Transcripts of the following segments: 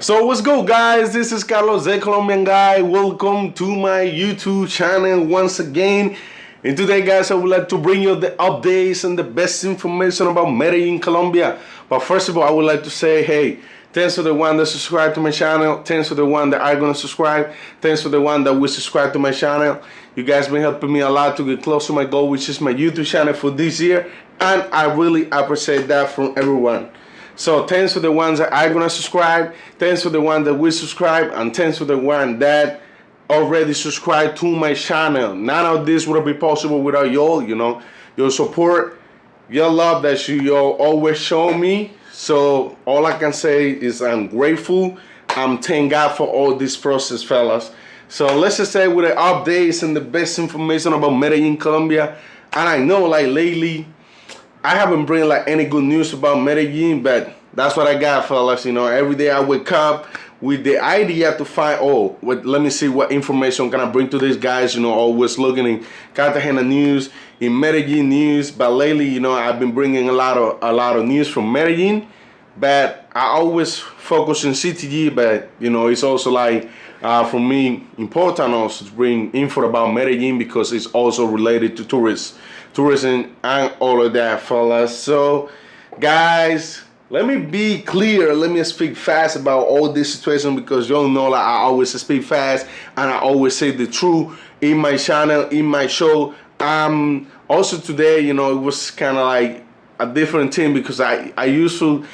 So what's good, guys? This is Carlos, the Colombian guy. Welcome to my YouTube channel once again. And today, guys, I would like to bring you the updates and the best information about Medellín, Colombia. But first of all, I would like to say, hey, thanks for the one that subscribed to my channel. Thanks for the one that are gonna subscribe. Thanks for the one that will subscribe to my channel. You guys been helping me a lot to get close to my goal, which is my YouTube channel for this year. And I really appreciate that from everyone. So thanks for the ones that are gonna subscribe, thanks for the one that will subscribe, and thanks for the one that already subscribed to my channel. None of this would be possible without y'all, your support, your love that y'all always show me. So all I can say is I'm grateful. I'm thank God for all this process, fellas. So let's just say with the updates and the best information about Medellín, Colombia. And I know like lately, I haven't bring like any good news about Medellín, but that's what I got, fellas. Every day I wake up with the idea to find, let me see what information can I bring to these guys. Always looking in Cartagena news, in Medellín news. But lately, I've been bringing a lot of news from Medellín. But I always focus on CTG. But it's also like for me important also to bring info about Medellín because it's also related to tourism and all of that, fellas. So guys, let me be clear, let me speak fast about all this situation because y'all know like I always speak fast and I always say the truth in my channel, in my show. Also today, it was kind of like a different thing because I used to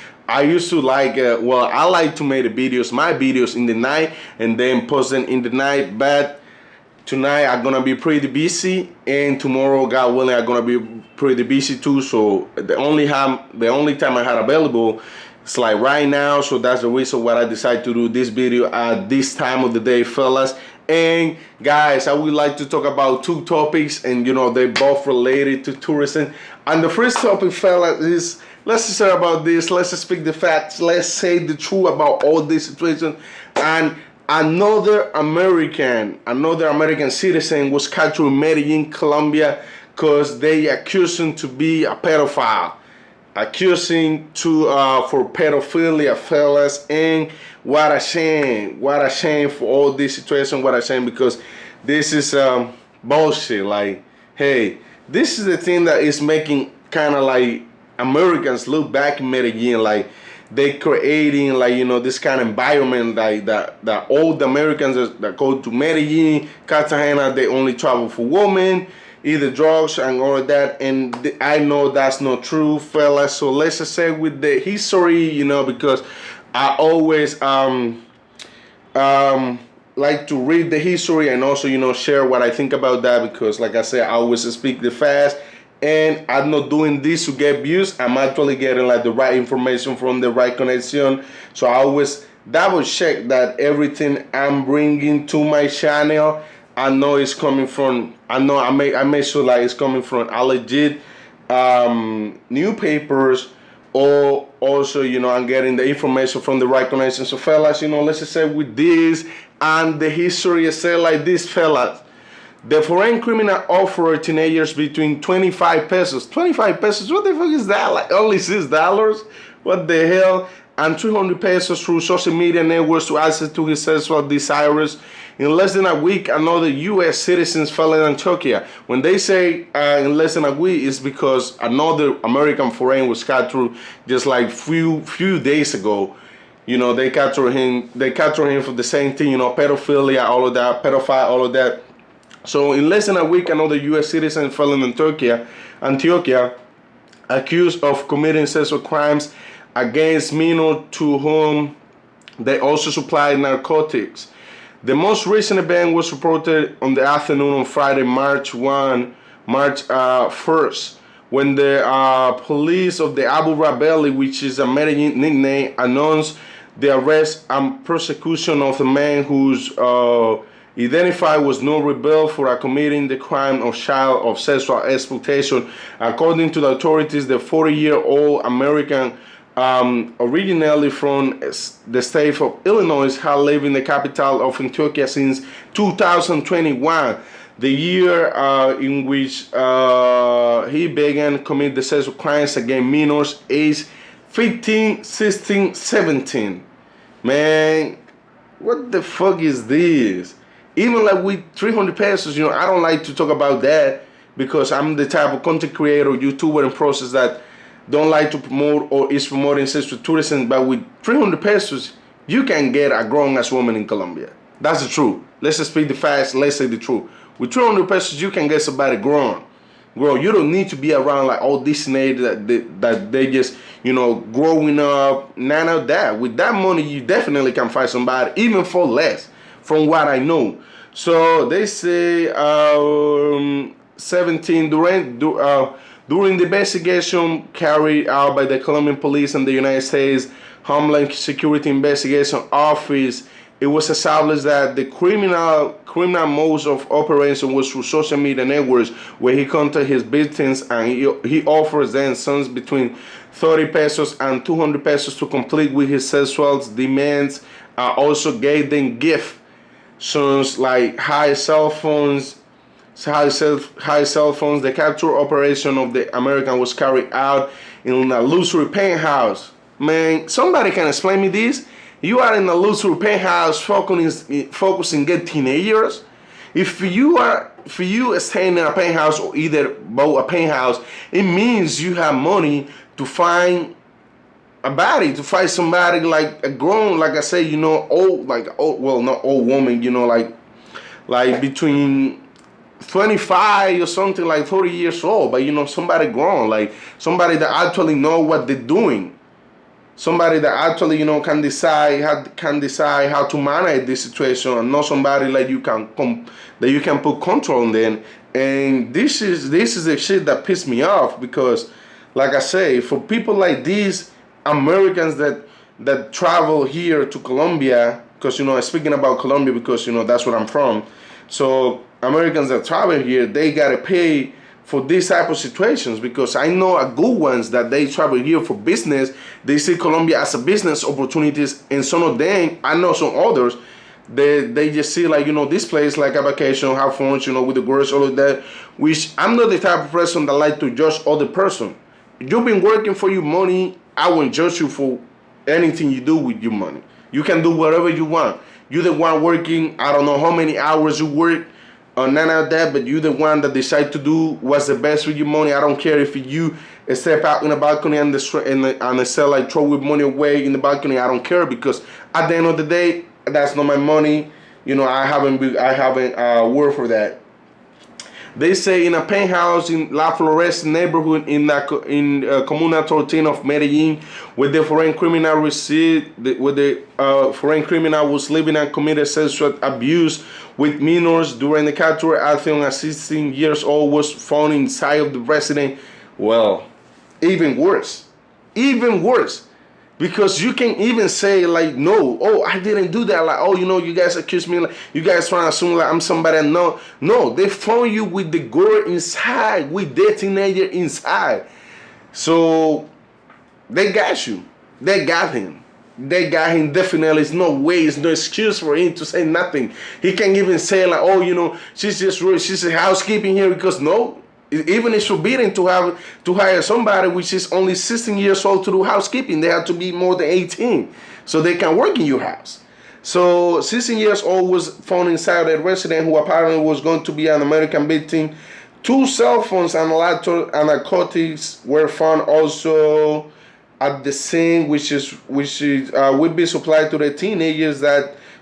like I like to make my videos in the night and then post them in the night, but tonight I'm gonna be pretty busy, and tomorrow, God willing, I'm gonna be pretty busy too. So the only time I had available is like right now. So that's the reason why I decided to do this video at this time of the day, fellas. And guys, I would like to talk about two topics, and they're both related to tourism. And the first topic, fellas, is let's just talk about this. Let's just speak the facts. Let's say the truth about all this situation. And another American citizen was captured in Medellín, Colombia, because they accused him to be a pedophile, accusing for pedophilia, fellas. And what a shame for all this situation. What a shame, because this is bullshit. Like, hey, this is the thing that is making kind of like Americans look back in Medellín, like they creating like this kind of environment like that all the Americans that go to Medellín, Cartagena, they only travel for women, either drugs and all of that. And I know that's not true, fellas. So let's just say with the history, because I always like to read the history and also share what I think about that, because like I said, I always speak the fast. And I'm not doing this to get views. I'm actually getting like the right information from the right connection. So I always double check that everything I'm bringing to my channel, I know it's coming from, I make sure like it's coming from a legit newspapers, or also I'm getting the information from the right connection. So fellas, let's just say with this and the history is said like this, fellas. The foreign criminal offered teenagers between 25 pesos. 25 pesos? What the fuck is that? Like only $6? What the hell? And 300 pesos through social media networks to access to his sexual desires. In less than a week, another U.S. citizen fell in Antioquia. When they say in less than a week, it's because another American foreign was captured just like few days ago. They captured him for the same thing, pedophilia, all of that, pedophile, all of that. So in less than a week, another U.S. citizen fell in Antioquia, accused of committing sexual crimes against minors to whom they also supplied narcotics. The most recent event was reported on the afternoon on Friday, March 1st, when the police of the Abu Rabeli, which is a Medellín nickname, announced the arrest and prosecution of a man whose identified was no rebel for committing the crime of child sexual exploitation. According to the authorities, the 40-year-old American, originally from the state of Illinois, had lived in the capital of Antioquia since 2021, the year in which he began to commit the sexual crimes against minors aged 15, 16, 17. Man, what the fuck is this? Even like with 300 pesos, I don't like to talk about that because I'm the type of content creator, YouTuber, and process that don't like to promote or is promoting sexual tourism. But with 300 pesos, you can get a grown ass woman in Colombia. That's the truth. Let's just speak the facts. Let's say the truth. With 300 pesos, you can get somebody grown. Girl, you don't need to be around like all this age that they just growing up. None of that. With that money, you definitely can find somebody even for less. From what I know, so they say 17 during the investigation carried out by the Colombian police and the United States Homeland Security Investigation Office. It was established that the criminal modes of operation was through social media networks, where he contacted his victims and he offers them sums between 30 pesos and 200 pesos to complete with his sexual demands. Also gave them gifts, sons like high cell phones. The capture operation of the American was carried out in a luxury penthouse. Man, somebody can explain me this? You are in a luxury penthouse focusing get teenagers. If you staying in a penthouse or either bought a penthouse, it means you have money to find a body, to find somebody like a grown, like I say, old, well, not old woman, like between 25 or something, like 30 years old, but somebody grown, like somebody that actually know what they're doing. Somebody that actually can decide how to manage this situation, and not somebody like you can put control on them. And this is the shit that pissed me off, because like I say, for people like these Americans that travel here to Colombia, because speaking about Colombia, because that's where I'm from. So Americans that travel here, they gotta pay for these type of situations, because I know a good ones that they travel here for business. They see Colombia as a business opportunities, and some of them, I know some others, they just see like this place like a vacation, have fun, with the girls, all of that. Which I'm not the type of person that like to judge other person. You've been working for your money. I won't judge you for anything you do with your money. You can do whatever you want. You're the one working. I don't know how many hours you work, or none of that, but you the one that decide to do what's the best with your money. I don't care if you step out in the balcony and sell, like throw with money away in the balcony. I don't care, because at the end of the day, that's not my money. I haven't worked for that. They say in a penthouse in La Flores neighborhood in Comuna 13 of Medellín, where the foreign criminal was living and committed sexual abuse with minors during the capture. A 16 years old was found inside of the residence. Well, even worse. Because you can even say like, no, I didn't do that. Like, you guys accuse me, like, you guys trying to assume like I'm somebody. No, they found you with the girl inside, with the teenager inside. So they got you. They got him. Definitely. It's no way, it's no excuse for him to say nothing. He can't even say like, she's a housekeeping here, because no. Even it's forbidden to hire somebody which is only 16 years old to do housekeeping. They have to be more than 18 so they can work in your house. So 16 years old was found inside a resident who apparently was going to be an American victim. 2 cell phones and narcotics were found also at the scene, which would be supplied to the teenagers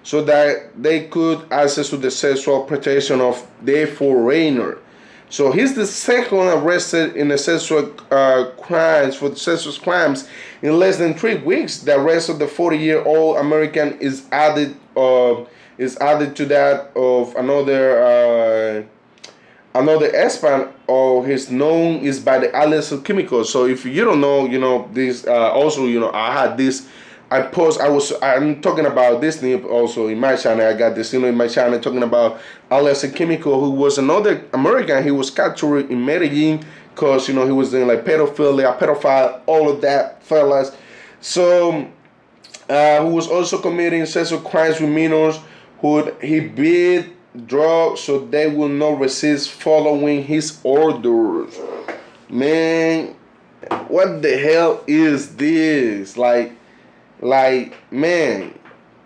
so that they could access to the sexual protection of the foreigner. So he's the second arrested in the sexual crimes in less than 3 weeks. The arrest of the 40-year-old American is added to that of another expert of his known is by the alias of chemicals. So if you don't know, this also I had this. I'm talking about this thing also in my channel. I got this in my channel talking about alias Chemical, who was another American. He was captured in Medellín because he was doing like pedophilia, pedophile, all of that, fellas. So who was also committing sexual crimes with minors, who he beat drugs so they will not resist following his orders. Man, what the hell is this? Like, man,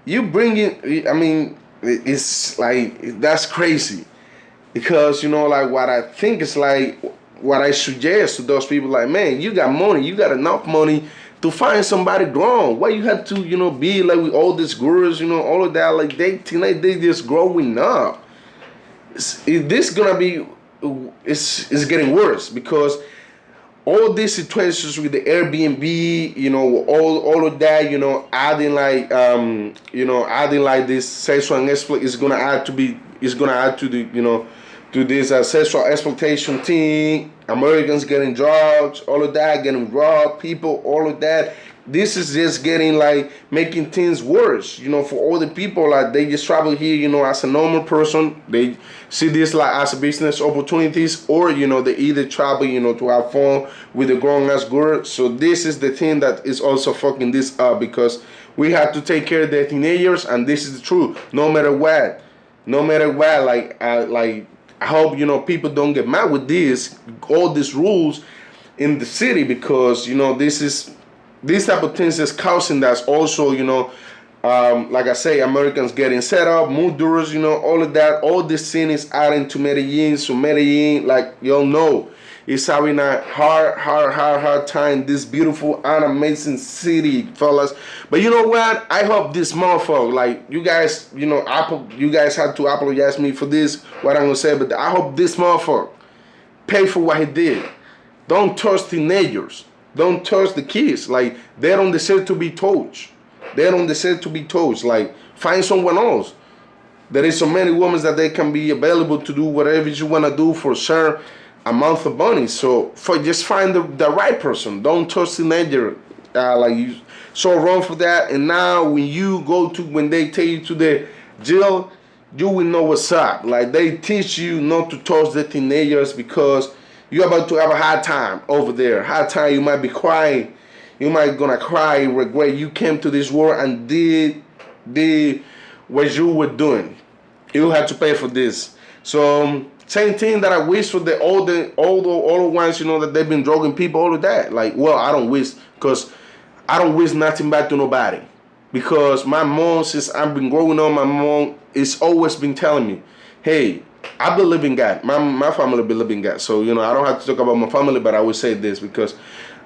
you bring it. I mean, it's like that's crazy because like what I think is like what I suggest to those people. Like, man, you got money, you got enough money to find somebody grown. Why you have to be like with all these girls, all of that. Like they just growing up. This gonna be it's getting worse because all these situations with the Airbnb, all of that, adding like adding like this sexual exploit is gonna add to the to this sexual exploitation thing. Americans getting drugs, all of that, getting robbed, people, all of that. This is just getting like making things worse, for all the people. Like they just travel here, as a normal person. They see this like as a business opportunities, or they either travel, to have fun with a grown ass girl. So this is the thing that is also fucking this up because we have to take care of the teenagers, and this is the truth. No matter what, like I hope people don't get mad with all these rules in the city because this type of things is causing that also, like I say, Americans getting set up, murderers, all of that. All this scene is adding to Medellin. So Medellin, like y'all know, is having a hard time. This beautiful and amazing city, fellas. But you know what? I hope this motherfucker, like you guys, you guys have to apologize me for this, what I'm gonna say, but I hope this motherfucker pay for what he did. Don't touch teenagers. Don't touch the kids. Like, they don't deserve to be touched. They don't deserve to be touched. Like, find someone else. There is so many women that they can be available to do whatever you want to do for sure amount of money. So, just find the right person. Don't touch teenager. Like, you so wrong for that. And now, when they take you to the jail, you will know what's up. Like, they teach you not to touch the teenagers because you're about to have a hard time over there. Hard time, you might be crying. You might gonna cry, regret you came to this world and did what you were doing. You had to pay for this. So same thing that I wish for the older ones, that they've been drugging people, all of that. Like, well, I don't wish nothing bad to nobody. Because my mom, since I've been growing up, my mom has always been telling me, hey, I believe in God. My family believe in God. So, I don't have to talk about my family, but I will say this because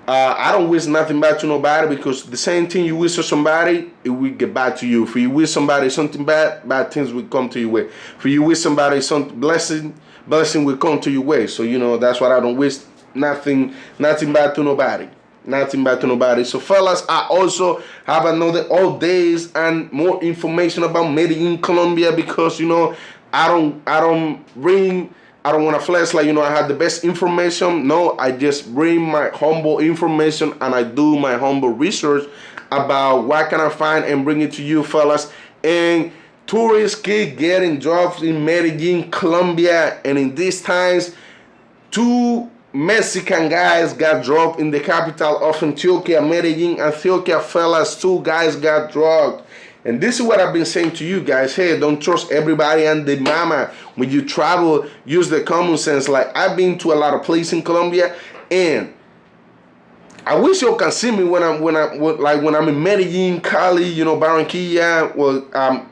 I don't wish nothing bad to nobody because the same thing you wish to somebody, it will get back to you. If you wish somebody something bad, bad things will come to your way. If you wish somebody some blessing will come to your way. So, that's what I don't wish nothing bad to nobody. Nothing bad to nobody. So, fellas, I also have another all days and more information about Medellín, Colombia because, I don't want to flex like I have the best information. No, I just bring my humble information and I do my humble research about what can I find and bring it to you, fellas. And tourists keep getting jobs in Medellin, Colombia, and in these times, 2 Mexican guys got drugged in the capital of Antioquia, Medellin, Antioquia, fellas. 2 guys got drugged. And this is what I've been saying to you guys. Hey, don't trust everybody and the mama. When you travel, use the common sense. Like, I've been to a lot of places in Colombia, and I wish you can see me when I'm in Medellin, Cali, Barranquilla. Well,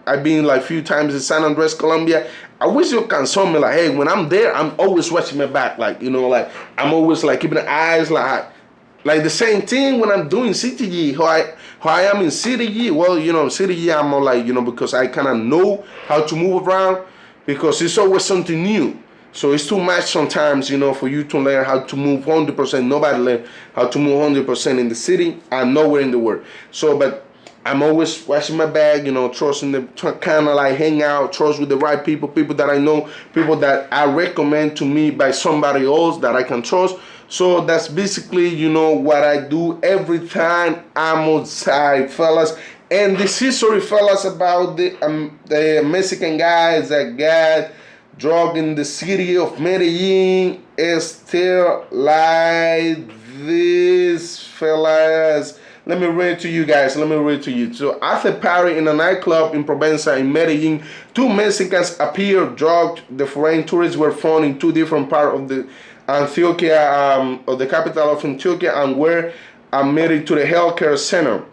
I've been like a few times in San Andres, Colombia. I wish you can see me like, hey, when I'm there, I'm always watching my back. Like, like I'm always like keeping the eyes like the same thing when I'm doing CTG, how I am in CTG. Well, CTG I'm more like, because I kind of know how to move around because it's always something new. So it's too much sometimes, for you to learn how to move 100%. Nobody learn how to move 100% in the city and nowhere in the world. So, but I'm always watching my bag, trusting the kind of like hang out, trust with the right people that I know, people that I recommend to me by somebody else that I can trust. So that's basically, what I do every time I'm outside, fellas. And this history, fellas, about the Mexican guys that got drugged in the city of Medellin is still like this, fellas. Let me read to you guys. So after party in a nightclub in Provenza in Medellin, 2 Mexicans appeared drugged. The foreign tourists were found in 2 different parts of the Antioquia, of the capital of Antioquia, and were admitted to the healthcare center.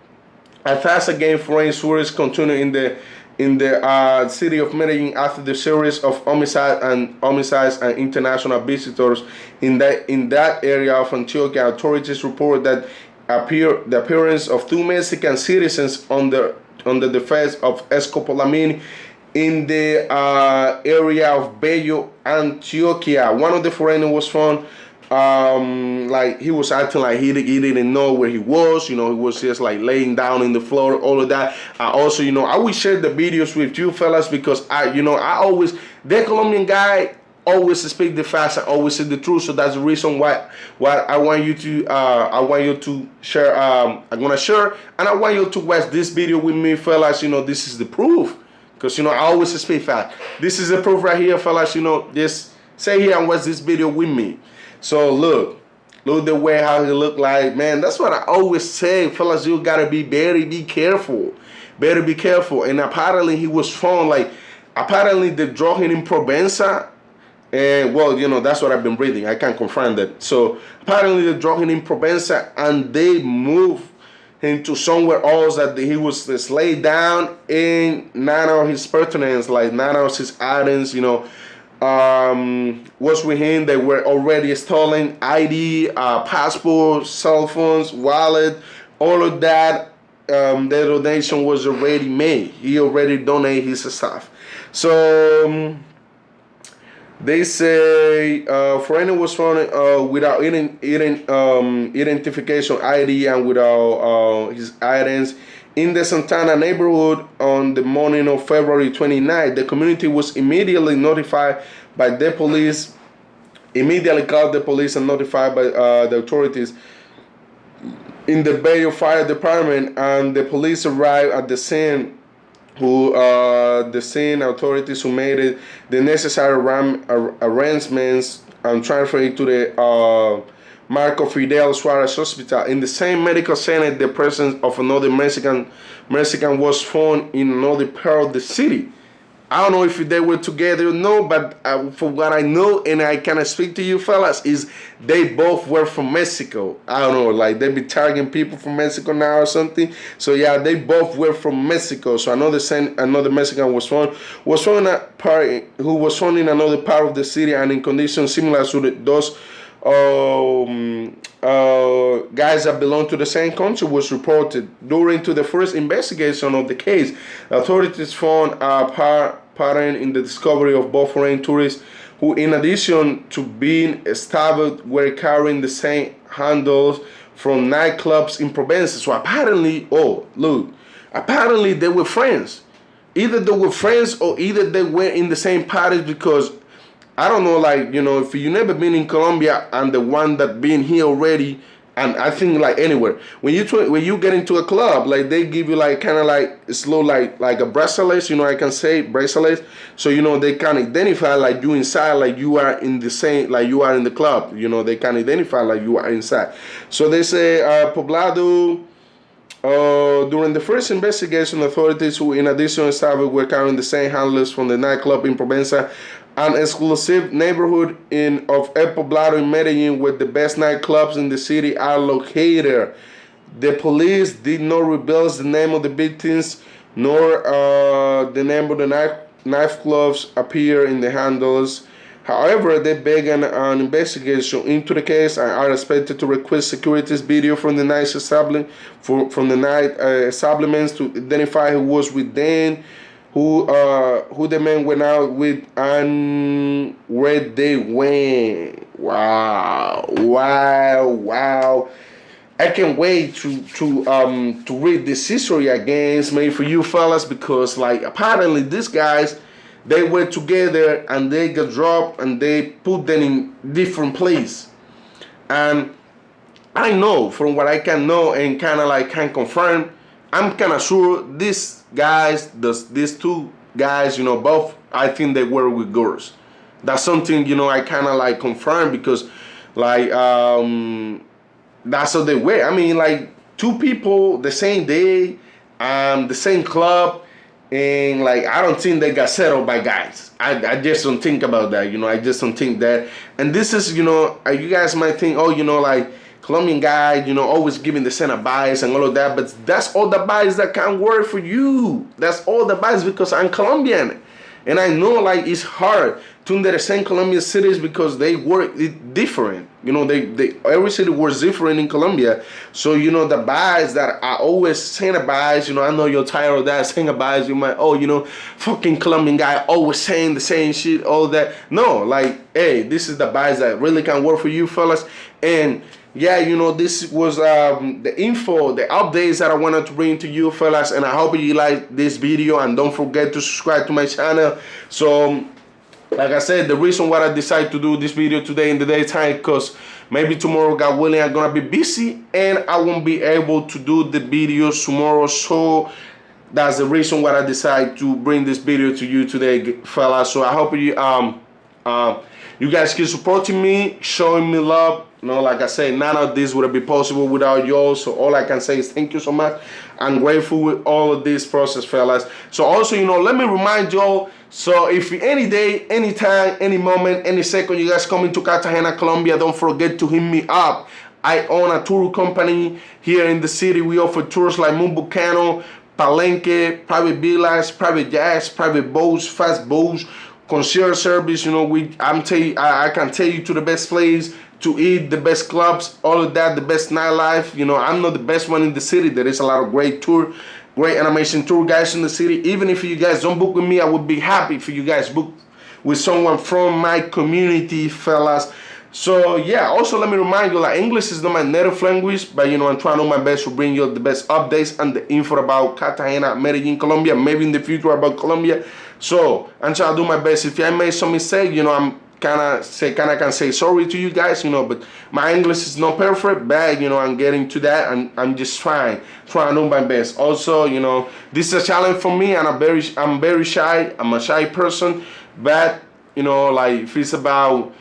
A task against foreign tourists continue in the city of Medellin after the series of homicides and international visitors in that area of Antioquia. Authorities report that the appearance of two Mexican citizens on the defense of Escopolamine in the area of Bello, Antioquia. One of the foreigners was found like he was acting like he didn't know where he was. He was just like laying down in the floor, all of that. Also, I will share the videos with you fellas because I always, the Colombian guy always speak the facts and always say the truth. So that's the reason why I want you to share. I'm gonna share, and I want you to watch this video with me, fellas. This is the proof, because I always speak facts. This is the proof right here, fellas. Just stay here and watch this video with me. So look the way how he look like, man. That's what I always say, fellas. You gotta be careful, better be careful. And apparently he was found, like, apparently they drug him in Provenza, and well, that's what I've been reading. I can't confirm that. So apparently they drug him in Provenza, and they moved him to somewhere else that he was just laid down, in none of his pertinence, like none of his items, was with him. They were already stolen ID, passport, cell phones, wallet, all of that. The donation was already made. He already donated his stuff. So they say foreigner was found without identification ID and without his items in the Santana neighborhood on the morning of February 29th. The community was immediately notified by the police, immediately called the police and notified by the authorities in the Bayo Fire Department, and the police arrived at the scene. The scene authorities who made it the necessary arrangements and transferred it to the Marco Fidel Suarez Hospital. In the same medical center, the presence of another Mexican was found in another part of the city. I don't know if they were together or no, but for what I know, and I can speak to you fellas, is they both were from Mexico. I don't know, like they be targeting people from Mexico now or something. So yeah, they both were from Mexico. So another Mexican was found who was found in another part of the city and in conditions similar to those guys that belong to the same country was reported. During to the first investigation of the case, authorities found a pattern in the discovery of both foreign tourists who, in addition to being stabbed, were carrying the same handles from nightclubs in Provenza. So apparently, apparently they were friends. Either they were friends or either they were in the same parties, because I don't know, like, if you never been in Colombia and the one that been here already, and I think like anywhere, when you get into a club, like they give you like kind of like slow like a bracelet, I can say bracelet, so they can identify like you inside, like you are in the same, like you are in the club, they can identify like you are inside. So they say Poblado. During the first investigation, authorities who, in addition, were carrying the same handlers from the nightclub in Provenza, an exclusive neighborhood of El Poblado in Medellin, where the best nightclubs in the city are located. The police did not reveal the name of the victims, nor the name of the nightclubs appear in the handles. However, they began an investigation into the case and are expected to request security's video from the night establishments to identify who was within, who the men went out with, and where they went. Wow! I can't wait to read this history again, maybe for you fellas, because like apparently these guys, they were together and they got dropped and they put them in different place. And I know from what I can know and kind of like can confirm, I'm kind of sure these two guys, both, I think they were with girls. That's something, I kind of like confirm, because like that's how they were. I mean, like two people the same day, the same club. And like I don't think they got settled by guys. I just don't think about that. I just don't think that. And this is, you guys might think, like Colombian guy, you know, always giving the same advice and all of that, but that's all the advice that can work for you. That's all the advice because I'm Colombian. And I know like it's hard to understand Colombian cities because they work different. You know, they every city works different in Colombia. So, you know, the advice that I always saying advice, you know, I know you're tired of that saying advice. You might, oh, you know, fucking Colombian guy always saying the same shit, all that. No, like, hey, this is the advice that really can work for you fellas. And yeah, you know, this was the info, the updates that I wanted to bring to you fellas, and I hope you like this video, and don't forget to subscribe to my channel. So like I said, the reason why I decided to do this video today in the daytime, because maybe tomorrow, God willing, I'm gonna be busy and I won't be able to do the videos tomorrow. So that's the reason why I decided to bring this video to you today, fellas. So I hope you guys keep supporting me, showing me love. You know, like I said, none of this would be possible without y'all. So all I can say is thank you so much. I'm grateful with all of this process, fellas. So also, you know, let me remind y'all. So if any day, anytime, any moment, any second, you guys come into Cartagena, Colombia, don't forget to hit me up. I own a tour company here in the city. We offer tours like Volcano, Palenque, private villas, private yachts, private boats, fast boats, concierge service. You know, I can tell you to the best place to eat, the best clubs, all of that, the best nightlife. You know, I'm not the best one in the city. There is a lot of great animation tour guys in the city. Even if you guys don't book with me, I would be happy if you guys book with someone from my community, fellas. So yeah, also let me remind you, like, English is not my native language, but you know, I'm trying to do my best to bring you the best updates and the info about Cartagena, Medellín, Colombia, maybe in the future about Colombia. So I'm trying to do my best. If I made some mistake, you know, I'm can say sorry to you guys, you know, but my English is not perfect, but you know, I'm getting to that, and I'm just trying to do my best. Also, you know, this is a challenge for me, and I'm very shy. I'm a shy person, but you know, like, if it's about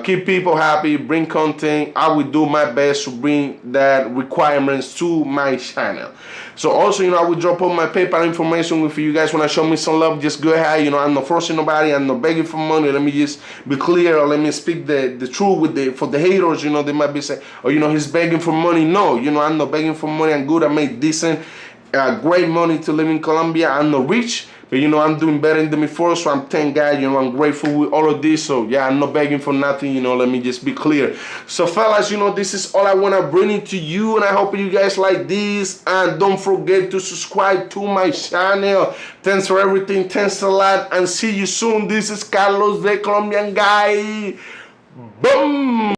keep people happy, bring content, I will do my best to bring that requirements to my channel. So also, you know, I will drop all my PayPal information. If you guys want to show me some love, just go ahead. You know, I'm not forcing nobody, I'm not begging for money. Let me just be clear, or let me speak the truth for the haters. You know, they might be saying, oh, you know, he's begging for money. No, you know, I'm not begging for money. I'm good. I make decent, great money to live in Colombia. I'm not rich, but you know, I'm doing better than before, so I'm thank God, you know, I'm grateful with all of this. So yeah, I'm not begging for nothing, you know, let me just be clear. So fellas, you know, this is all I want to bring it to you, and I hope you guys like this, and don't forget to subscribe to my channel. Thanks for everything, thanks a lot, and see you soon. This is Carlos, the Colombian guy. Boom!